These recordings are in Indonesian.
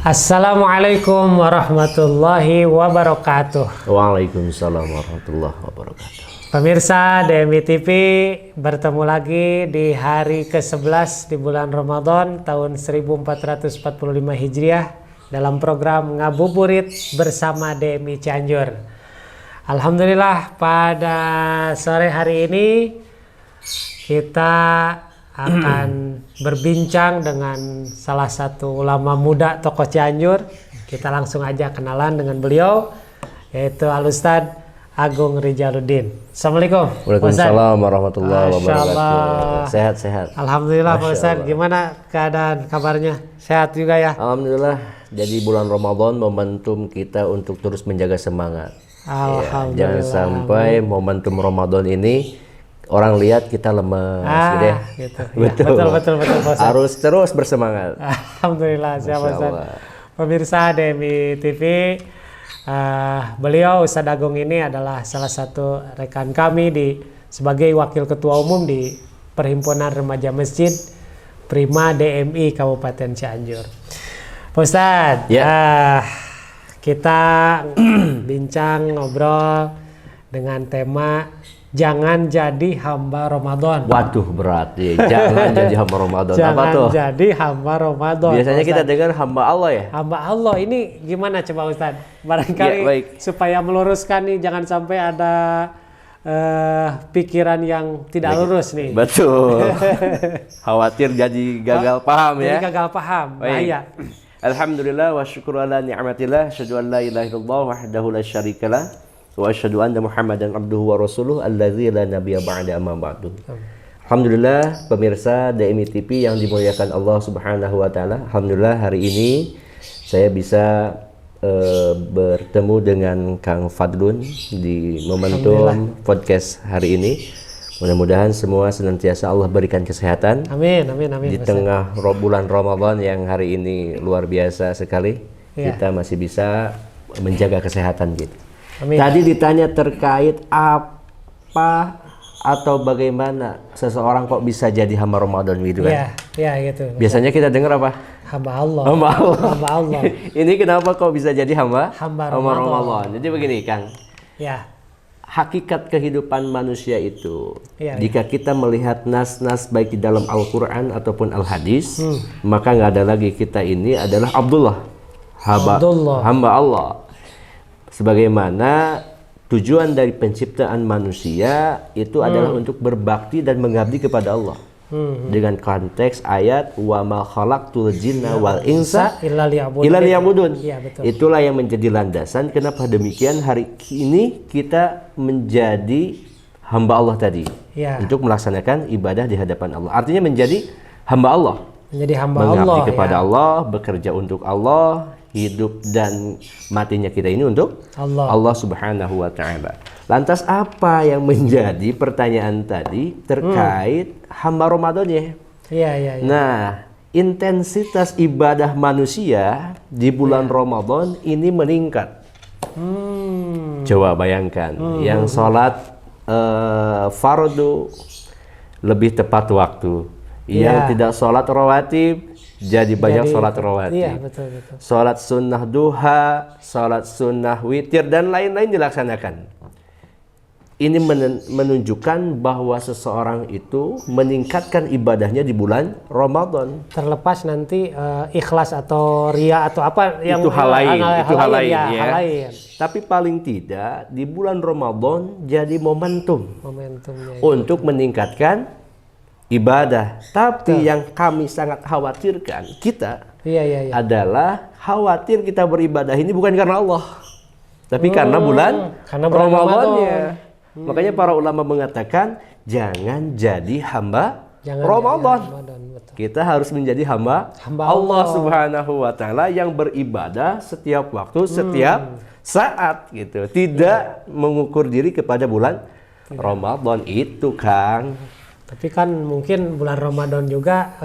Assalamualaikum warahmatullahi wabarakatuh. Waalaikumsalam warahmatullahi wabarakatuh. Pemirsa DMI TV, bertemu lagi di hari ke-11 di bulan Ramadan tahun 1445 Hijriah dalam program Ngabuburit bersama DMI Cianjur. Alhamdulillah pada sore hari ini kita akan berbincang dengan salah satu ulama muda tokoh Cianjur. Kita langsung aja kenalan dengan beliau, yaitu Al-Ustadz Agung Rijaluddin. Assalamualaikum. Waalaikumsalam warahmatullahi wabarakatuh. Sehat-sehat. Alhamdulillah Pak Ustadz. Gimana keadaan kabarnya? Sehat juga ya? Alhamdulillah. Jadi bulan Ramadan momentum kita untuk terus menjaga semangat. Alhamdulillah. Jangan sampai momentum Ramadan ini orang lihat kita lemes gitu ya. Gitu. Betul. Ya, betul Pak Ustadz. Harus terus bersemangat. Alhamdulillah, siapa Ustadz. Pemirsa DMI TV, beliau Ustadz Agung ini adalah salah satu rekan kami sebagai wakil ketua umum di Perhimpunan Remaja Masjid Prima DMI Kabupaten Cianjur. Pak Ustadz, kita bincang ngobrol dengan tema jangan jadi hamba Ramadan. Waduh, berat ya. Jangan jadi hamba Ramadan. Jangan apa tuh? jadi hamba Ramadan. Biasanya kita dengar hamba Allah ya. Hamba Allah ini gimana coba Ustadz? Barangkali Ya, baik. supaya meluruskan nih, jangan sampai ada pikiran yang tidak lurus nih. Betul. Khawatir jadi gagal paham ya. Jadi gagal paham. Bahaya. Alhamdulillah wa syukur ala ni'matillah. Asyhadu an la ilaha illallah wahdahu la syarikalah. Wa asyhadu anna Muhammadan abduhu wa rasuluh alladzi la nabiyya ba'da amma ba'du. Alhamdulillah pemirsa DMI TV yang dimuliakan Allah Subhanahu wa taala. Alhamdulillah hari ini saya bisa bertemu dengan Kang Fadlun di momentum podcast hari ini. Mudah-mudahan semua senantiasa Allah berikan kesehatan. Amin. Di tengah bulan Ramadan yang hari ini luar biasa sekali. Kita masih bisa menjaga kesehatan gitu. Amin. Tadi ditanya terkait apa atau bagaimana seseorang kok bisa jadi hamba Ramadan gitu kan? Iya gitu. Biasanya kita dengar apa? Hamba Allah. Hamba Allah. Hamba Allah. Ini kenapa kok bisa jadi hamba Ramadan. Jadi begini Kang. Ya. Hakikat kehidupan manusia itu, jika ya. kita melihat nas-nas baik di dalam Al-Quran ataupun Al-Hadis, maka nggak ada lagi kita ini adalah Abdullah, hamba Allah. Sebagaimana tujuan dari penciptaan manusia itu adalah untuk berbakti dan mengabdi kepada Allah. Dengan konteks ayat wa ma khalaqtul jinna wal insa illa liya'budun. Itulah yang menjadi landasan kenapa demikian hari ini kita menjadi hamba Allah tadi. Untuk melaksanakan ibadah di hadapan Allah. Artinya menjadi hamba Allah. Menjadi hamba mengabdi Allah kepada Allah, bekerja untuk Allah, hidup dan matinya kita ini untuk Allah Subhanahu wa taala. Lantas apa yang menjadi pertanyaan tadi terkait hamba Ramadan ya? Iya. Nah, intensitas ibadah manusia di bulan Ramadan ini meningkat. Coba bayangkan, yang sholat fardu lebih tepat waktu, yang tidak sholat rawatib jadi banyak sholat rawatib. Betul. Sholat sunnah duha, sholat sunnah witir dan lain-lain dilaksanakan. Ini menunjukkan bahwa seseorang itu meningkatkan ibadahnya di bulan Ramadan. Terlepas nanti ikhlas atau ria atau apa yang itu hal lain, hal lain. Tapi paling tidak di bulan Ramadan jadi momentumnya untuk meningkatkan ibadah. Tapi yang kami sangat khawatirkan adalah khawatir kita beribadah ini bukan karena Allah, tapi karena bulan Ramadannya. Makanya para ulama mengatakan jangan jadi hamba Ramadan. Kita harus menjadi hamba Allah Subhanahu wa taala yang beribadah setiap waktu, setiap saat gitu. Tidak mengukur diri kepada bulan Ramadan itu, Kang. Tapi kan mungkin bulan Ramadan juga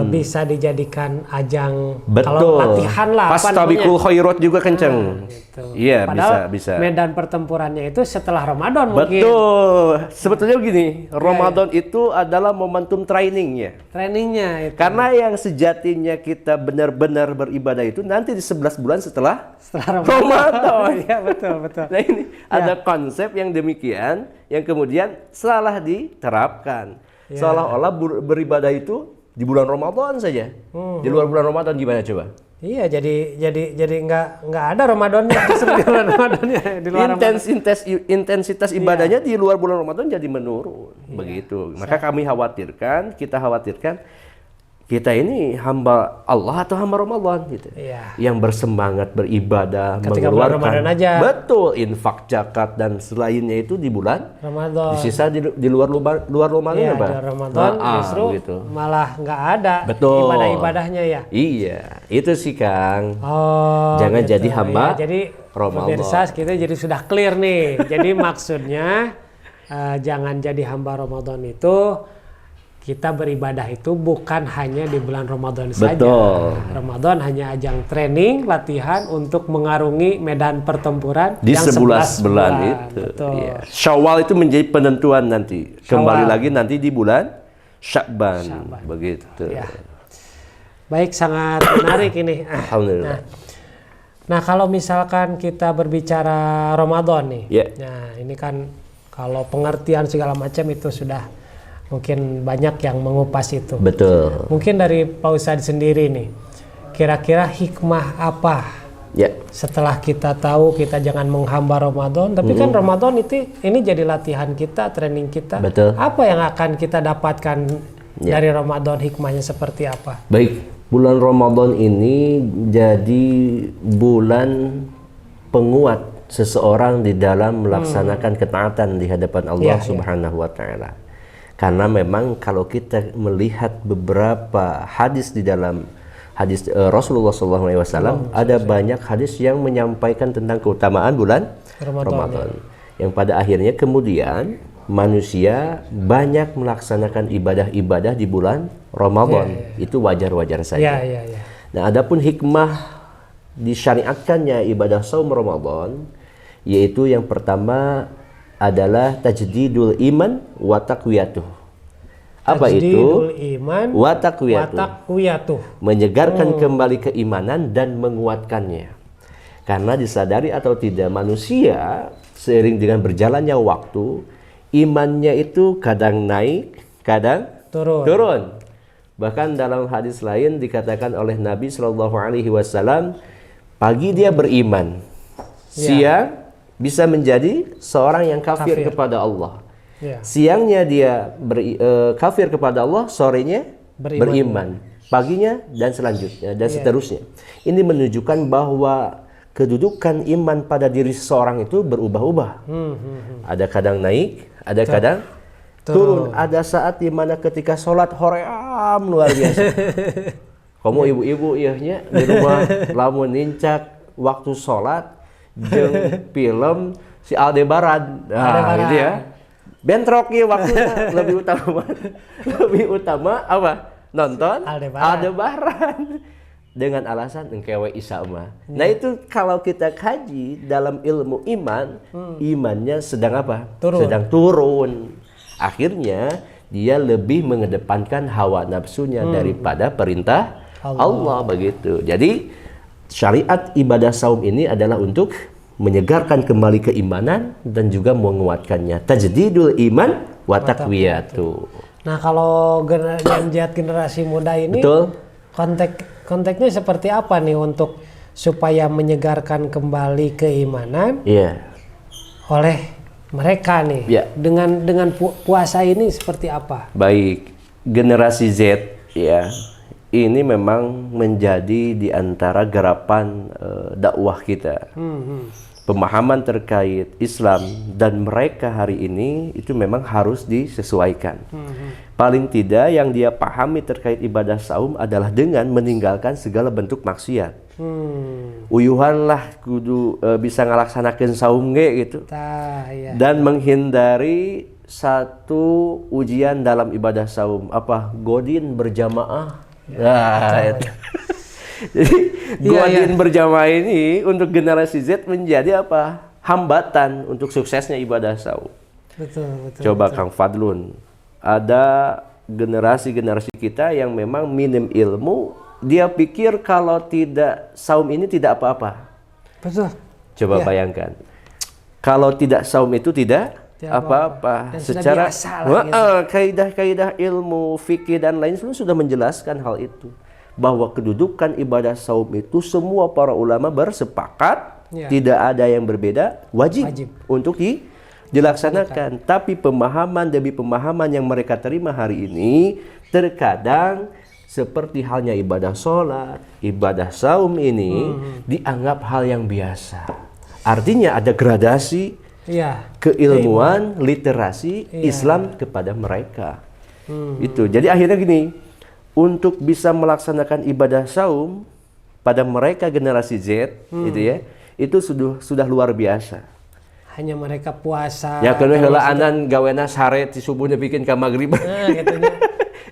bisa dijadikan ajang Betul. Kalau latihan lah. Fastabiqul khairat juga kenceng. Iya, bisa. Medan pertempurannya itu setelah Ramadan mungkin. Betul. Sebetulnya begini, Ramadan itu adalah momentum trainingnya. Trainingnya itu. Karena yang sejatinya kita benar-benar beribadah itu nanti di 11 bulan setelah Ramadan. Iya, betul. Nah ini ada konsep yang demikian yang kemudian salah diterapkan. Seolah-olah beribadah itu di bulan Ramadan saja. Di luar bulan Ramadan gimana coba? Iya, jadi nggak ada Ramadannya di bulan Ramadannya. Di luar intensitas ibadahnya di luar bulan Ramadan jadi menurun. Begitu. Maka kita khawatirkan kita ini hamba Allah atau hamba Ramadan gitu. Yang bersemangat beribadah, ketika mengeluarkan Ramadan aja. Betul, infak, zakat dan selainnya itu di bulan Ramadan. Di sisa di luar Ramadan ya, Pak? Di Ramadan justru gitu. malah nggak ada ibadah-ibadahnya ya. Iya, itu sih Kang. Jangan gitu. Jadi hamba jadi Ramadan. Pemirsa kita jadi sudah clear nih. Jadi maksudnya jangan jadi hamba Ramadan itu kita beribadah itu bukan hanya di bulan Ramadan saja. Ramadan hanya ajang training, latihan untuk mengarungi medan pertempuran di yang 11 bulan itu. Iya. Syawal itu menjadi penentuan nanti. Kembali lagi nanti di bulan Sya'ban. Begitu. Ya. Baik, sangat menarik ini. Alhamdulillah. Nah, kalau misalkan kita berbicara Ramadan nih. Nah, ini kan kalau pengertian segala macam itu sudah mungkin banyak yang mengupas itu. Betul. Mungkin dari Pak Ustadz sendiri nih, kira-kira hikmah apa? Setelah kita tahu kita jangan menghamba Ramadan, tapi kan Ramadan ini jadi latihan kita, training kita. Betul. Apa yang akan kita dapatkan dari Ramadan, hikmahnya seperti apa? Baik, bulan Ramadan ini jadi bulan penguat seseorang di dalam melaksanakan ketaatan di hadapan Allah Subhanahu wa taala. Karena memang kalau kita melihat beberapa hadis di dalam hadis Rasulullah SAW, ada banyak hadis yang menyampaikan tentang keutamaan bulan Ramadan. Yang pada akhirnya kemudian manusia banyak melaksanakan ibadah-ibadah di bulan Ramadan. Itu wajar-wajar saja. Nah, adapun hikmah disyariatkannya ibadah saum Ramadan, yaitu yang pertama adalah tajdidul iman wa taqwiyatuh. Apa itu? Iman wa taqwiyatuh. Menyegarkan kembali keimanan dan menguatkannya. Karena disadari atau tidak manusia seiring dengan berjalannya waktu, imannya itu kadang naik, kadang turun. Bahkan dalam hadis lain dikatakan oleh Nabi SAW, pagi dia beriman, siang bisa menjadi seorang yang kafir kepada Allah. Siangnya dia kafir kepada Allah, sorenya beriman. Paginya dan selanjutnya dan seterusnya. Ini menunjukkan bahwa kedudukan iman pada diri seseorang itu berubah-ubah. Ada kadang naik, ada kadang turun. Ada saat dimana ketika sholat hoream luar biasa. Kamu ibu-ibu ieunya di rumah lamun nincak waktu sholat jeung film si Aldebaran. Gitu ya. Bentrok ya waktunya lebih utama apa? Nonton Aldebaran dengan alasan engkewe Isa mah. Nah itu kalau kita kaji dalam ilmu iman, imannya sedang apa? Sedang turun. Akhirnya dia lebih mengedepankan hawa nafsunya daripada perintah Allah begitu. Jadi syariat ibadah saum ini adalah untuk menyegarkan kembali keimanan dan juga menguatkannya. Tajdidul iman wa taqwiyatu. Nah, kalau generasi muda ini konteksnya seperti apa nih untuk supaya menyegarkan kembali keimanan oleh mereka nih dengan puasa ini seperti apa? Baik, generasi Z ini memang menjadi di antara garapan dakwah kita. Pemahaman terkait Islam dan mereka hari ini itu memang harus disesuaikan. Paling tidak yang dia pahami terkait ibadah saum adalah dengan meninggalkan segala bentuk maksiat. Uyuhan lah kudu bisa ngalaksanakeun saum ge gitu. Dan menghindari satu ujian dalam ibadah saum apa? Godin berjamaah. Nah, itu. Jadi godin berjamaah ini untuk generasi Z menjadi apa? Hambatan untuk suksesnya ibadah saum. Betul. Coba Kang Fadlun, ada generasi-generasi kita yang memang minim ilmu, dia pikir kalau tidak saum ini tidak apa-apa. Betul. Coba bayangkan, kalau tidak saum itu tidak apa-apa. Secara kaidah-kaidah ilmu fikih dan lain sudah menjelaskan hal itu, bahwa kedudukan ibadah saum itu semua para ulama bersepakat, tidak ada yang berbeda, wajib. Untuk dilaksanakan. Tapi pemahaman demi pemahaman yang mereka terima hari ini terkadang seperti halnya ibadah sholat, ibadah saum ini dianggap hal yang biasa. Artinya ada gradasi keilmuan, literasi Islam kepada mereka. Itu. Jadi akhirnya gini, untuk bisa melaksanakan ibadah saum pada mereka generasi Z, gitu ya, itu sudah luar biasa. Hanya mereka puasa. Ya karena heula anan gawena sare ti subuhnya bikin ka magrib.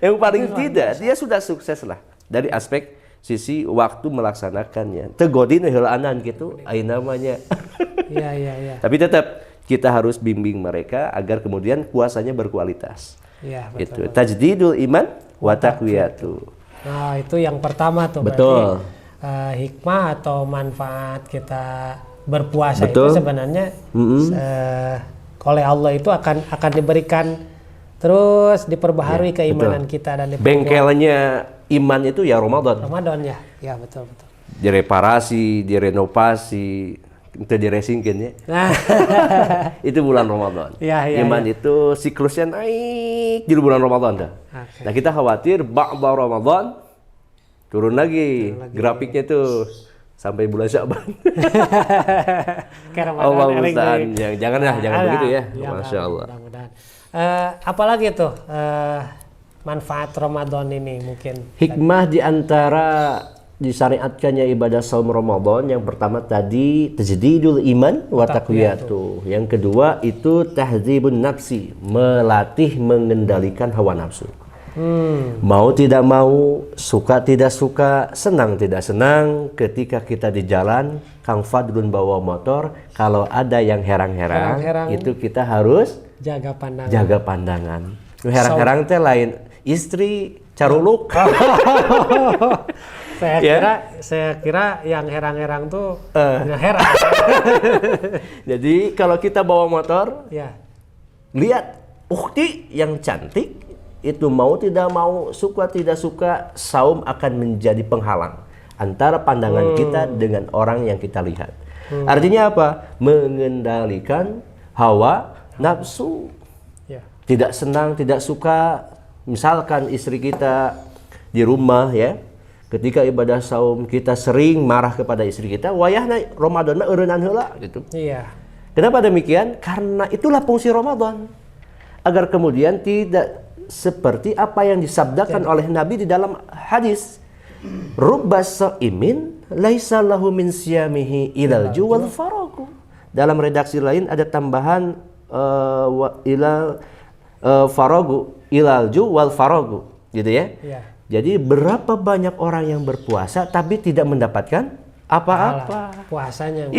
Yang paling tidak dia sudah sukses lah dari aspek sisi waktu melaksanakannya. Tegodin heula anan gitu ai namanya. Iya. Tapi tetap kita harus bimbing mereka agar kemudian puasanya berkualitas. Iya, betul. Itu tajdidul iman wa taqwiyatu. Nah, itu yang pertama tuh. Betul. Berarti hikmah atau manfaat kita berpuasa itu sebenarnya oleh Allah itu akan diberikan terus, diperbaharui keimanan kita dan bengkelnya iman itu ya Ramadan. Ya betul. Direparasi, direnovasi, itu diresingkan ya. Itu bulan Ramadan. Iman itu siklusnya naik di bulan Ramadan dah. Nah kita khawatir ba'da Ramadan turun lagi grafiknya tuh sampai bulan Sya'ban. Allah musta'an. Jangan begitu ya. Masya Allah. Apalagi tuh manfaat Ramadan ini mungkin? Hikmah di antara disyariatkannya ibadah saum Ramadan, yang pertama tadi tajdidul iman wa taqwiyatu. Yang kedua itu tahdzibun nafsi, melatih mengendalikan hawa nafsu. Mau tidak mau, suka tidak suka, senang tidak senang, ketika kita di jalan, Kang Fadlun bawa motor, kalau ada yang herang-herang, itu kita harus jaga pandangan. Herang-herang teh lain istri caruluk. Saya kira yang herang-herang tuh herang. Jadi kalau kita bawa motor, lihat ukhti yang cantik, itu mau tidak mau, suka tidak suka, saum akan menjadi penghalang antara pandangan kita dengan orang yang kita lihat. Artinya apa? Mengendalikan hawa nafsu. Tidak senang, tidak suka, misalkan istri kita di rumah ya, ketika ibadah saum kita sering marah kepada istri kita, wayahna Ramadan mah eureunnan heula gitu. Kenapa demikian? Karena itulah fungsi Ramadan. Agar kemudian tidak seperti apa yang disabdakan oleh Nabi di dalam hadis, rubbas shaimin laisa lahu min siyamihi ilal ju wal faragu. Dalam redaksi lain ada tambahan ilal faragu, ilal ju wal faragu, gitu ya. Jadi berapa banyak orang yang berpuasa tapi tidak mendapatkan apa-apa puasanya.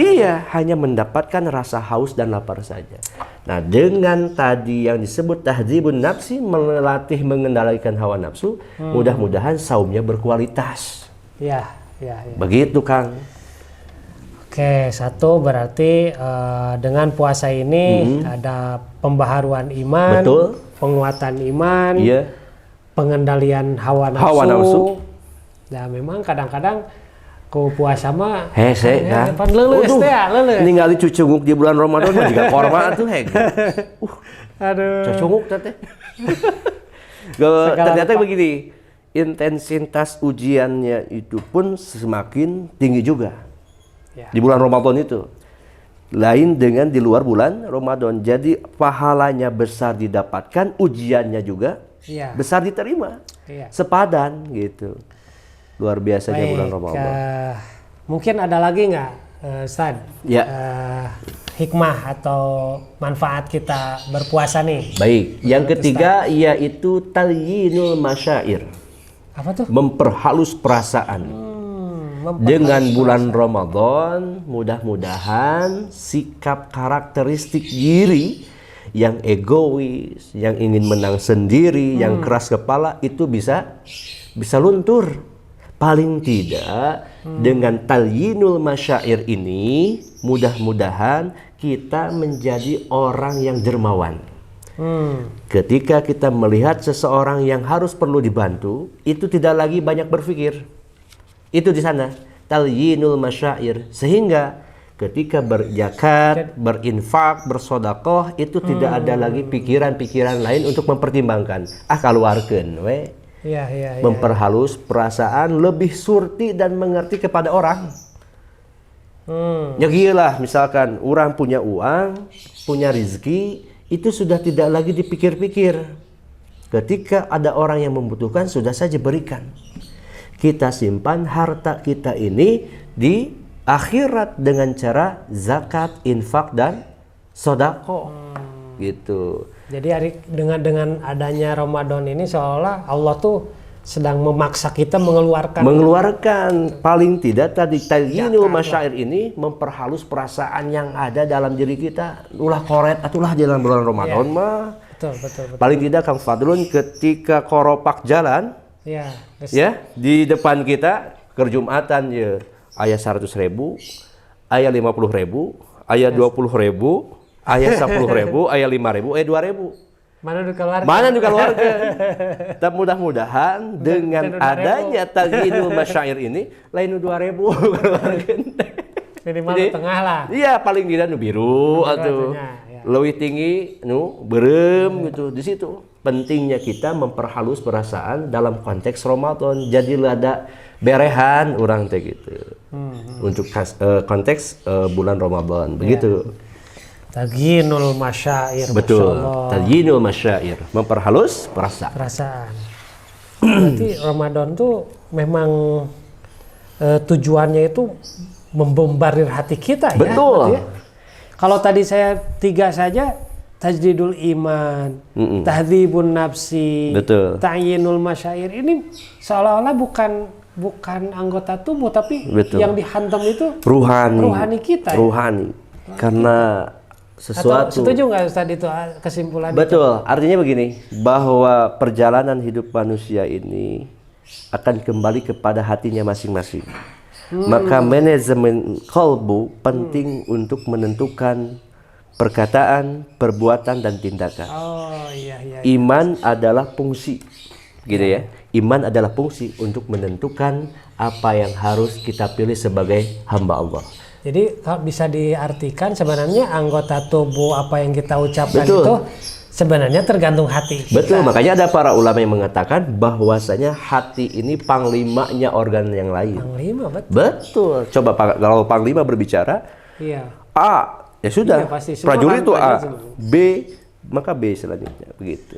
Hanya mendapatkan rasa haus dan lapar saja. Nah, dengan tadi yang disebut tahdzibun nafsi, melatih mengendalikan hawa nafsu, mudah-mudahan saumnya berkualitas. Begitu, Kang. Oke, satu berarti dengan puasa ini ada pembaharuan iman, penguatan iman, pengendalian hawa nafsu. Nah, memang kadang-kadang ku puasa mah leuleus teh ningali cucunguk di bulan Ramadan mah juga korma atuh cucunguk teh. Ternyata begini, intensitas ujiannya itu pun semakin tinggi juga di bulan Ramadan itu. Lain dengan di luar bulan Ramadan. Jadi pahalanya besar didapatkan, ujiannya juga besar diterima. Sepadan gitu. Luar biasanya bulan Ramadan. Mungkin ada lagi nggak, Ustaz? hikmah atau manfaat kita berpuasa nih? Baik, yang ketiga yaitu talyinul masyair. Apa tuh? Memperhalus perasaan. Dengan bulan Ramadan, mudah-mudahan sikap karakteristik diri yang egois, yang ingin menang sendiri, yang keras kepala itu bisa luntur. Paling tidak dengan talyinul masyair ini mudah-mudahan kita menjadi orang yang dermawan. Ketika kita melihat seseorang yang harus perlu dibantu, itu tidak lagi banyak berpikir. Itu di sana talyinul masyair, sehingga ketika berzakat, berinfak, bersodakoh itu tidak ada lagi pikiran-pikiran lain untuk mempertimbangkan. Keluarkan we. Memperhalus perasaan, lebih surti dan mengerti kepada orang. Ya gila, misalkan orang punya uang, punya rezeki, itu sudah tidak lagi dipikir-pikir. Ketika ada orang yang membutuhkan, sudah saja berikan. Kita simpan harta kita ini di akhirat dengan cara zakat, infak, dan sodako. Gitu. Jadi dengan adanya Ramadan ini seolah Allah tuh sedang memaksa kita mengeluarkan paling tidak tadi talyinul masyair ini memperhalus perasaan yang ada dalam diri kita. Ulah koret atulah dalam bulan Ramadan mah. Betul. Paling tidak Kang Fadlun ketika koropak jalan di depan kita kerjumatan ya aya 100.000, aya 50.000, aya 20.000, aya 10.000, aya 5.000, aya 2.000. Mana dikeluarkan? Tapi mudah-mudahan dengan adanya talyinul masyair ini lain 2.000 keluarkan. Minimal tengah lah. Iya, paling tidak nu biru atau leuwih tinggi nu berem gitu. Di situ pentingnya kita memperhalus perasaan dalam konteks Ramadan. Jadi lada berehan orang teh gitu. Untuk konteks bulan Ramadan begitu. Talyinul masyair. Betul. Talyinul masyair, memperhalus perasaan. Berarti Ramadan tuh memang tujuannya itu membombardir hati kita. Betul. Ya. Kalau tadi saya 3 saja, tajdidul iman, tahdzibun nafsi, talyinul masyair, ini seolah-olah bukan anggota tubuh, tapi yang dihantam itu ruhani kita. Ruhani. Karena sesuatu. Atau setuju nggak Ustadz itu kesimpulan? Betul. Artinya begini, bahwa perjalanan hidup manusia ini akan kembali kepada hatinya masing-masing. Maka manajemen kalbu penting untuk menentukan perkataan, perbuatan, dan tindakan. Iman adalah fungsi, gitu ya. Iman adalah fungsi untuk menentukan apa yang harus kita pilih sebagai hamba Allah. Jadi kalau bisa diartikan sebenarnya anggota tubuh apa yang kita ucapkan itu sebenarnya tergantung hati. Betul, makanya ada para ulama yang mengatakan bahwasanya hati ini panglimanya organ yang lain. Panglima, betul. Coba kalau panglima berbicara, A, ya sudah. Prajurit itu A, B, maka B selanjutnya, begitu.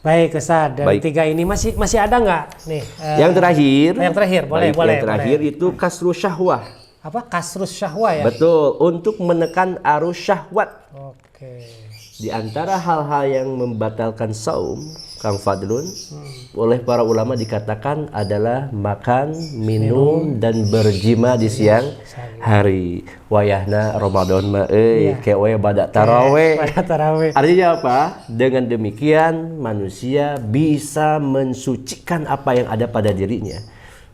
Baik, Ustaz. Dari 3 ini masih ada nggak nih? Yang terakhir. Yang terakhir, boleh. Yang terakhir itu kasru syahwah. Apa? Kasrus syahwah ya? Betul, untuk menekan arus syahwat. Oke. Di antara hal-hal yang membatalkan saum, Kang Fadlun, oleh para ulama dikatakan adalah makan, minum, dan berjima di siang hari. Wayahna Ramadan mah kewe badak taraweh. Artinya apa? Dengan demikian manusia bisa mensucikan apa yang ada pada dirinya.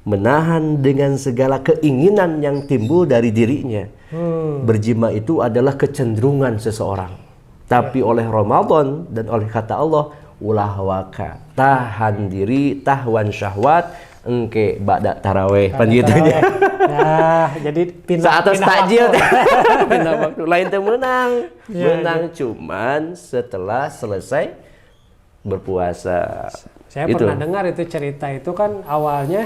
Menahan dengan segala keinginan yang timbul dari dirinya. Berjima itu adalah kecenderungan seseorang. Tapi oleh Ramadan dan oleh kata Allah, ulah waka, tahan diri, tahwan syahwat, engke ba'da taraweh. Panjitunya. Nah, jadi pindah takjil. Pindah waktu lain teh menang. Menang cuman setelah selesai berpuasa. Saya pernah dengar itu cerita itu kan awalnya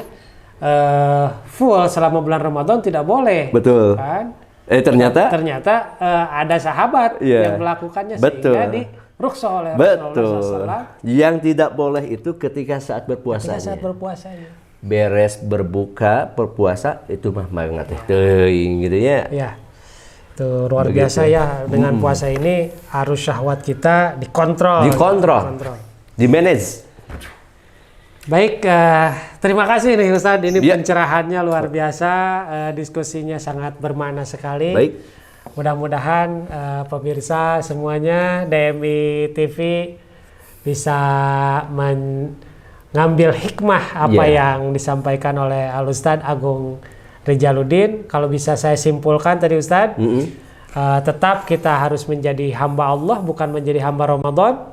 full selama bulan Ramadan tidak boleh. Betul. Kan? Ternyata ada sahabat yang melakukannya sehingga di ruksa oleh Rasulullah SAW. Yang tidak boleh itu ketika saat berpuasanya. Beres berbuka berpuasa itu mah mangat teuing gitu ya. Tuh luar biasa ya, dengan puasa ini arus syahwat kita dikontrol. Di manage. Baik, terima kasih nih Ustadz, ini pencerahannya luar biasa, diskusinya sangat bermakna sekali. Baik. Mudah-mudahan pemirsa semuanya DMI TV bisa mengambil hikmah apa yang disampaikan oleh Al-Ustadz Agung Rijaluddin. Kalau bisa saya simpulkan tadi Ustadz, tetap kita harus menjadi hamba Allah, bukan menjadi hamba Ramadan.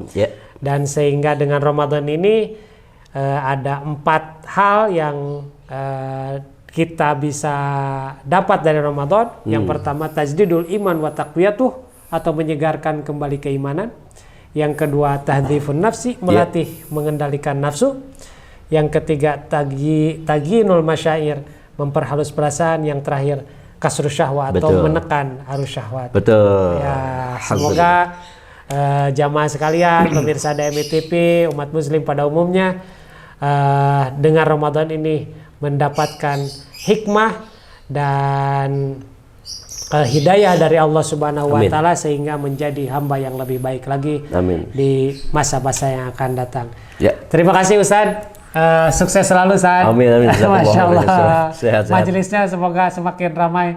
Dan sehingga dengan Ramadan ini ada 4 hal yang kita bisa dapat dari Ramadan. Yang pertama, tajdidul iman wa taqwiyatuh, atau menyegarkan kembali keimanan. Yang kedua, tahdhifun nafsi, melatih mengendalikan nafsu. Yang ketiga, tagyinul masyair, memperhalus perasaan. Yang terakhir, kasrus syahwat, atau menekan arus syahwat. Ya, semoga jamaah sekalian, pemirsa DMI TV, umat muslim pada umumnya, dengan Ramadan ini mendapatkan hikmah dan hidayah dari Allah Subhanahu wa Ta'ala, sehingga menjadi hamba yang lebih baik lagi di masa-masa yang akan datang. Terima kasih Ustadz, sukses selalu Ustadz. Masya Allah, majelisnya semoga semakin ramai.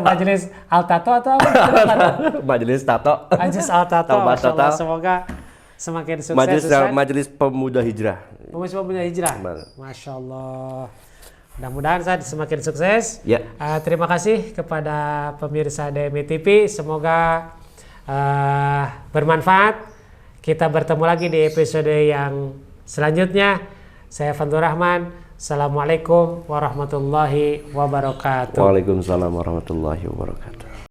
Majelis Al-Tato atau apa? Majelis Tato. Majelis Al-Tato, Masya Allah, semoga semakin sukses. Majelis Pemuda Hijrah. Pemuda Hijrah. Masya Allah. Mudah-mudahan saya semakin sukses. Terima kasih kepada pemirsa DMI TV. Semoga bermanfaat. Kita bertemu lagi di episode yang selanjutnya. Saya Fantur Rahman. Assalamualaikum warahmatullahi wabarakatuh. Waalaikumsalam warahmatullahi wabarakatuh.